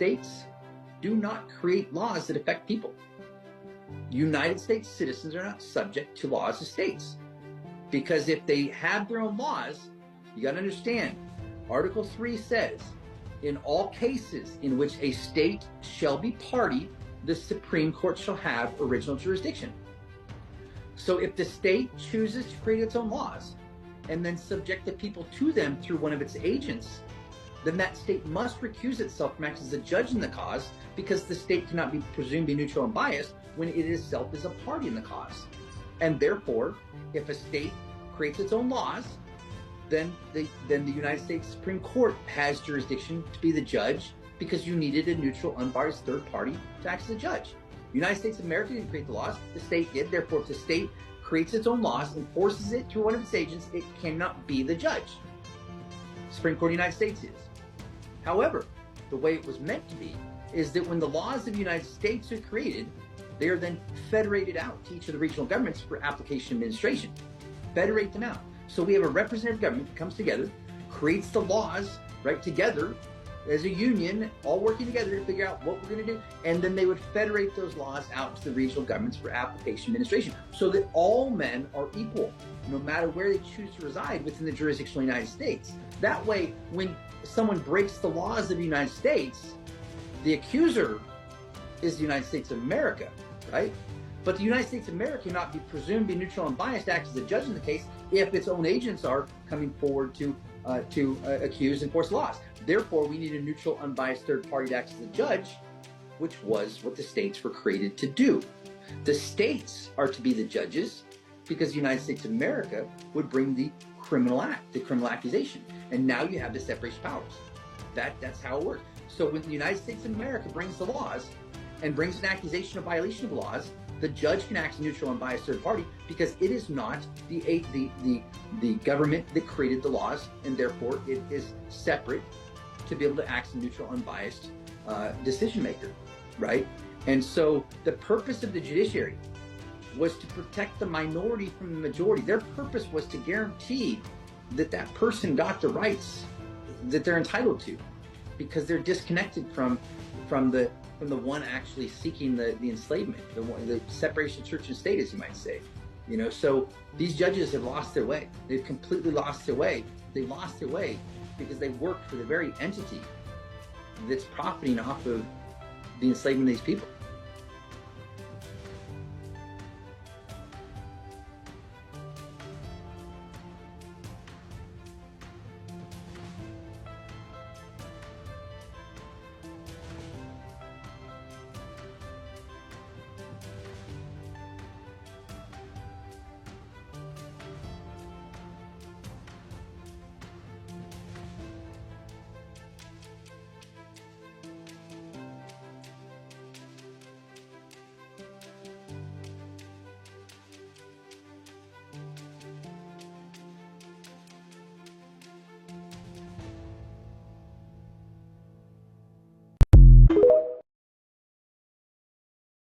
States do not create laws that affect people. United States citizens are not subject to laws of states. Because if they have their own laws, you got to understand, Article 3 says, in all cases in which a state shall be party, the Supreme Court shall have original jurisdiction. So if the state chooses to create its own laws and then subject the people to them through one of its agents, then that state must recuse itself from acting as a judge in the cause, because the state cannot be presumed to be neutral and biased when it itself is a party in the cause. And therefore, if a state creates its own laws, then the United States Supreme Court has jurisdiction to be the judge, because you needed a neutral, unbiased third party to act as a judge. The United States of America didn't create the laws, the state did. Therefore, if the state creates its own laws, enforces it through one of its agents, it cannot be the judge. The Supreme Court of the United States is. However, the way it was meant to be is that when the laws of the United States are created, they are then federated out to each of the regional governments for application and administration. Federate them out. So we have a representative government that comes together, creates the laws, right, together as a union, all working together to figure out what we're going to do, and then they would federate those laws out to the regional governments for application and administration, so that all men are equal, no matter where they choose to reside within the jurisdiction of the United States. That way, when someone breaks the laws of the United States, the accuser is the United States of America, right? But the United States of America cannot be presumed to be neutral and biased to act as a judge in the case if its own agents are coming forward to accuse and enforce laws. Therefore, we need a neutral, unbiased third party to act as a judge, which was what the states were created to do. The states are to be the judges because the United States of America would bring the criminal act, the criminal accusation. And now you have the separation of powers. That's how it works. So when the United States of America brings the laws and brings an accusation of violation of laws, the judge can act as a neutral and biased third party because it is not the government that created the laws, and therefore it is separate to be able to act as a neutral, unbiased decision maker, right? And so the purpose of the judiciary was to protect the minority from the majority. Their purpose was to guarantee that that person got the rights that they're entitled to, because they're disconnected from the one actually seeking the enslavement, the separation of church and state, as you might say. You know, so these judges have lost their way. They've completely lost their way. They lost their way because they work for the very entity that's profiting off of the enslavement of these people.